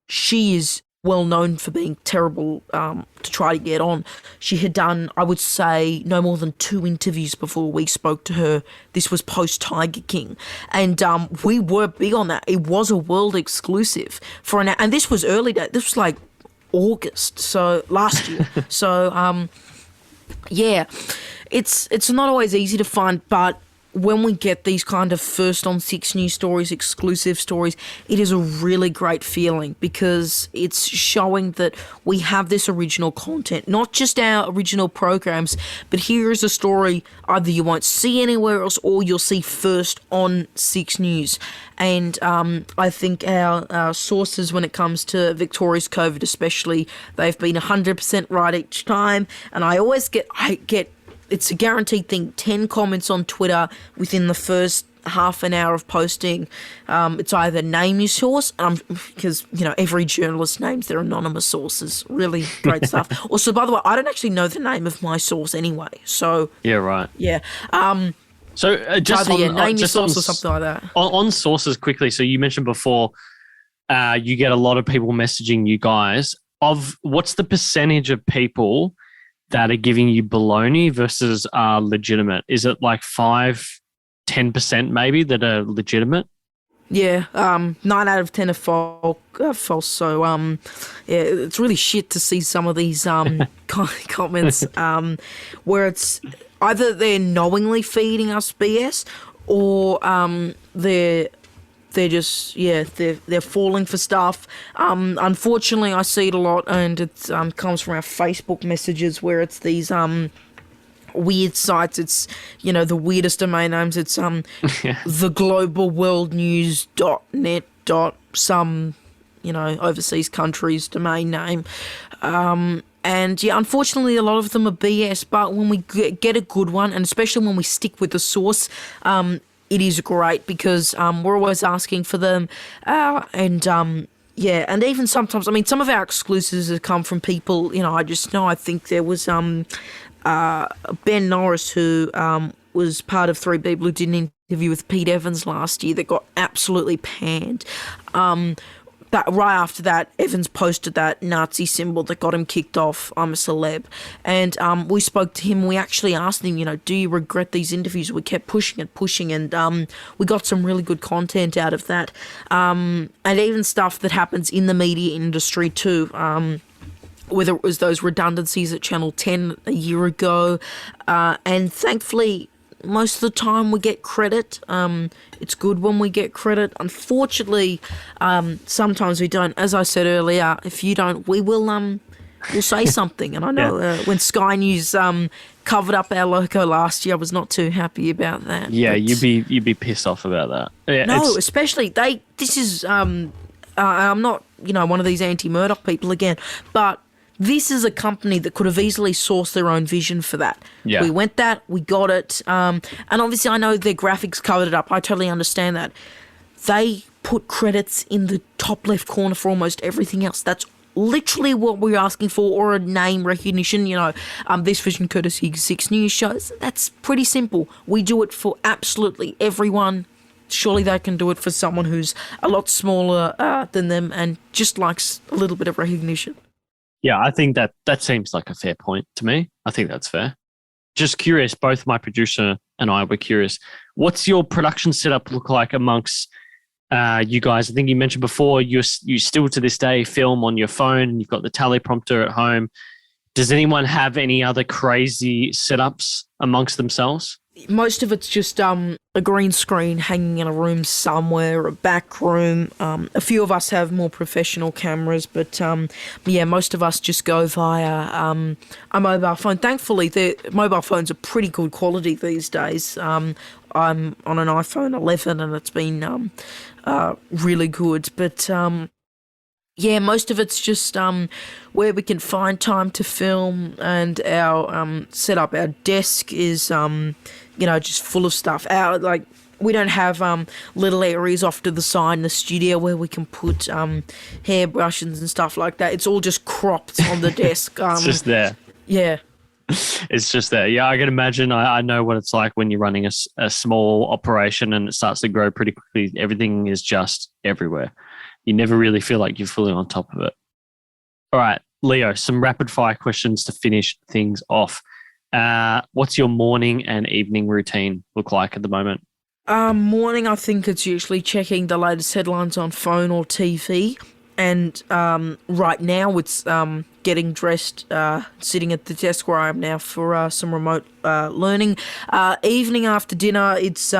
A: she is well known for being terrible to try to get on. She had done, I would say, no more than 2 interviews before we spoke to her. This was post Tiger King. And we were big on that. It was a world exclusive for and this was early day. This was like August, so last year. So yeah, it's not always easy to find, but when we get these kind of first on 6 News stories, exclusive stories, it is a really great feeling because it's showing that we have this original content, not just our original programs, but here is a story either you won't see anywhere else or you'll see first on 6 News. And I think our sources when it comes to Victoria's COVID especially, they've been 100% right each time. And I get it's a guaranteed thing, 10 comments on Twitter within the first half an hour of posting. It's either name your source, because, every journalist names their anonymous sources. Really great stuff. Also, by the way, I don't actually know the name of my source anyway. So
B: yeah, right.
A: Yeah.
B: So just
A: either,
B: on,
A: name your
B: just
A: source
B: on,
A: or something like that.
B: On sources quickly. So you mentioned before, you get a lot of people messaging you guys. What's the percentage of people that are giving you baloney versus are legitimate? Is it like 5-10% maybe that are legitimate?
A: Yeah, 9 out of 10 are false. So, yeah, it's really shit to see some of these comments where it's either they're knowingly feeding us BS or they're just, they're falling for stuff. Unfortunately, I see it a lot, and it comes from our Facebook messages where it's these weird sites. It's, the weirdest domain names. It's theglobalworldnews.net. Some, overseas countries domain name. And yeah, unfortunately, a lot of them are BS. But when we get a good one, and especially when we stick with the source, it is great because we're always asking for them. And even sometimes, some of our exclusives have come from people, I think there was Ben Norris who was part of 3 people who did an interview with Pete Evans last year that got absolutely panned. That right after that, Evans posted that Nazi symbol that got him kicked off I'm a Celeb. And we spoke to him. We actually asked him, do you regret these interviews? We kept pushing and we got some really good content out of that. And even stuff that happens in the media industry too. Whether it was those redundancies at Channel 10 a year ago. And thankfully, most of the time we get credit. It's good when we get credit. Unfortunately, sometimes we don't. As I said earlier, if you don't, we'll say something. And I know when Sky News covered up our logo last year, I was not too happy about that.
B: Yeah, you'd be pissed off about that. Yeah,
A: no, especially this is I'm not one of these anti-Murdoch people again, but this is a company that could have easily sourced their own vision for that.
B: Yeah.
A: We went that, we got it. And obviously I know their graphics covered it up. I totally understand that. They put credits in the top left corner for almost everything else. That's literally what we're asking for, or a name recognition, this vision courtesy 6 News shows. That's pretty simple. We do it for absolutely everyone. Surely they can do it for someone who's a lot smaller than them and just likes a little bit of recognition.
B: Yeah, I think that seems like a fair point to me. I think that's fair. Just curious, both my producer and I were curious. What's your production setup look like amongst you guys? I think you mentioned before you still to this day film on your phone and you've got the teleprompter at home. Does anyone have any other crazy setups amongst themselves?
A: Most of it's just a green screen hanging in a room somewhere, a back room. A few of us have more professional cameras, but most of us just go via a mobile phone. Thankfully, the mobile phones are pretty good quality these days. I'm on an iPhone 11 and it's been really good, but most of it's just where we can find time to film, and our setup. Our desk is just full of stuff. We don't have little areas off to the side in the studio where we can put hairbrushes and stuff like that. It's all just cropped on the desk.
B: It's just there.
A: Yeah.
B: It's just there. Yeah, I can imagine. I know what it's like when you're running a small operation and it starts to grow pretty quickly. Everything is just everywhere. You never really feel like you're fully on top of it. All right, Leo, some rapid fire questions to finish things off. What's your morning and evening routine look like at the moment?
A: Morning, I think it's usually checking the latest headlines on phone or TV. And right now it's getting dressed, sitting at the desk where I am now for some remote learning. Evening after dinner, it's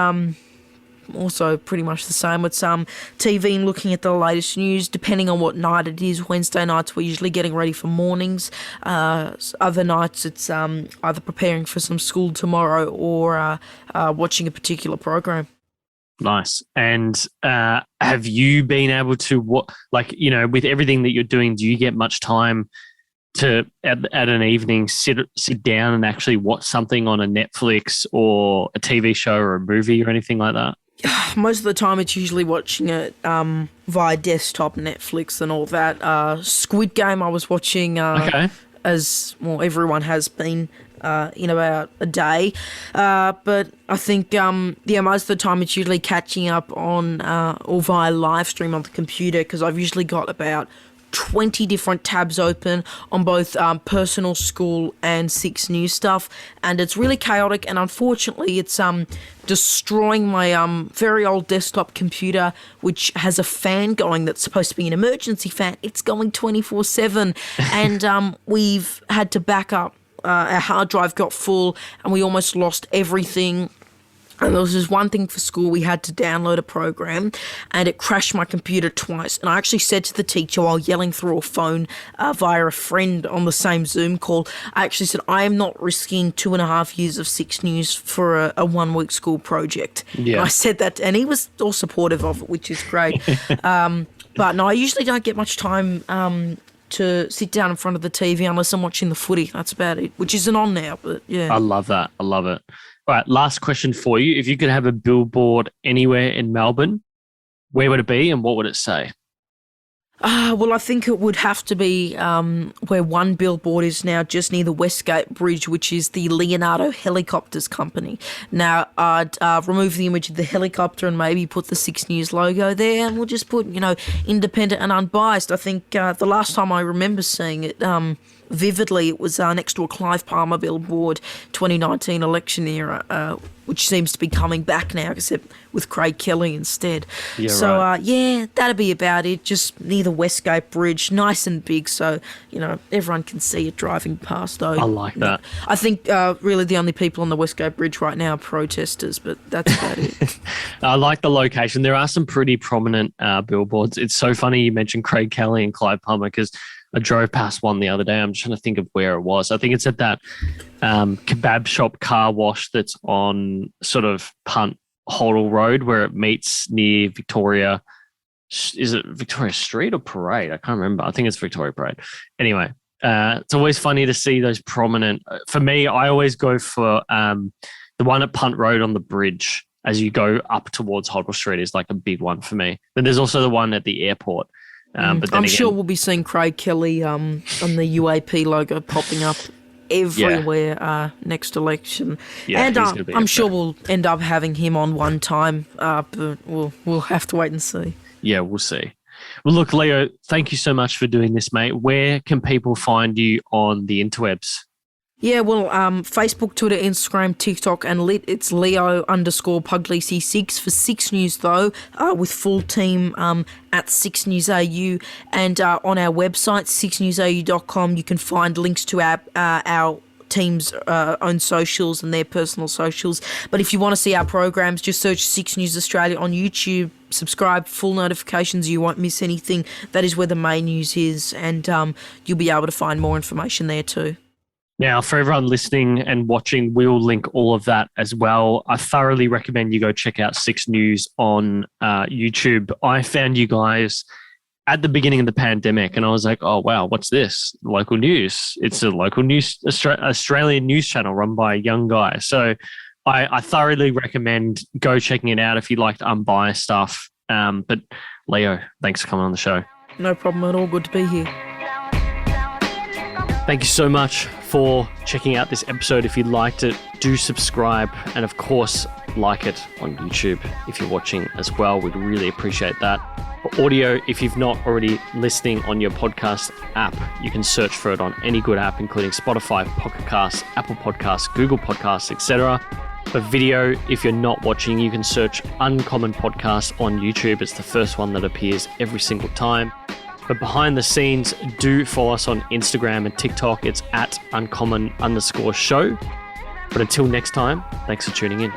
A: also pretty much the same with some TV and looking at the latest news, depending on what night it is. Wednesday nights, we're usually getting ready for mornings. Other nights, it's either preparing for some school tomorrow or watching a particular program.
B: Nice. And have you been able to, with everything that you're doing, do you get much time to, at an evening, sit down and actually watch something on a Netflix or a TV show or a movie or anything like that?
A: Most of the time it's usually watching it via desktop, Netflix and all that. Squid Game I was watching as well, everyone has been in about a day. But I think, most of the time it's usually catching up on or via live stream on the computer, because I've usually got about 20 different tabs open on both personal, school and 6 News stuff, and it's really chaotic, and unfortunately it's destroying my very old desktop computer, which has a fan going that's supposed to be an emergency fan. It's going 24/7 and we've had to back up. Our hard drive got full and we almost lost everything. And there was this one thing for school, we had to download a program and it crashed my computer twice. And I actually said to the teacher while yelling through a phone via a friend on the same Zoom call, I actually said, I am not risking 2.5 years of 6 News for a 1-week school project. Yeah. And I said that, and he was all supportive of it, which is great. But no, I usually don't get much time to sit down in front of the TV unless I'm watching the footy. That's about it, which isn't on now, but yeah.
B: I love that. I love it. All right, last question for you. If you could have a billboard anywhere in Melbourne, where would it be and what would it say?
A: Well, I think it would have to be where one billboard is now, just near the Westgate Bridge, which is the Leonardo Helicopters Company. Now, I'd remove the image of the helicopter and maybe put the 6 News logo there, and we'll just put, independent and unbiased. I think the last time I remember seeing it vividly, it was next to a Clive Palmer billboard, 2019 election era, which seems to be coming back now, except with Craig Kelly instead. Yeah, so, right. That'd be about it, just near the Westgate Bridge, nice and big, so, everyone can see it driving past, though.
B: I like that.
A: I think really the only people on the Westgate Bridge right now are protesters, but that's about it.
B: I like the location. There are some pretty prominent billboards. It's so funny you mentioned Craig Kelly and Clive Palmer, because I drove past one the other day. I'm trying to think of where it was. I think it's at that kebab shop car wash that's on sort of Punt Hoddle Road, where it meets near Victoria. Is it Victoria Street or Parade? I can't remember. I think it's Victoria Parade. Anyway, it's always funny to see those prominent. For me, I always go for the one at Punt Road on the bridge as you go up towards Hoddle Street is like a big one for me. Then there's also the one at the airport. But I'm
A: sure we'll be seeing Craig Kelly on the UAP logo popping up everywhere next election. Yeah, and I'm sure we'll end up having him on one time, but we'll have to wait and see.
B: Yeah, we'll see. Well, look, Leo, thank you so much for doing this, mate. Where can people find you on the interwebs?
A: Yeah, well, Facebook, Twitter, Instagram, TikTok, and it's Leo_Puglisi6 for 6 News, though, with full team at 6 News AU. And on our website, 6newsau.com, you can find links to our team's own socials and their personal socials. But if you want to see our programs, just search 6 News Australia on YouTube. Subscribe, full notifications, you won't miss anything. That is where the main news is, and you'll be able to find more information there too.
B: Now, for everyone listening and watching, we'll link all of that as well. I thoroughly recommend you go check out 6 News on YouTube. I found you guys at the beginning of the pandemic and I was like, oh, wow, what's this? Local news. It's a local news, Australian news channel run by a young guy. So I thoroughly recommend go checking it out if you like unbiased stuff. But Leo, thanks for coming on the show.
A: No problem at all. Good to be here.
B: Thank you so much for checking out this episode. If you liked it, do subscribe and of course like it on YouTube if you're watching as well. We'd really appreciate that. For audio, if you've not already listening on your podcast app, you can search for it on any good app, including Spotify, Pocket Casts, Apple Podcasts, Google Podcasts, etc. For video, if you're not watching, you can search Uncommon Podcast on YouTube. It's the first one that appears every single time. But behind the scenes, do follow us on Instagram and TikTok. It's at uncommon_show. But until next time, thanks for tuning in.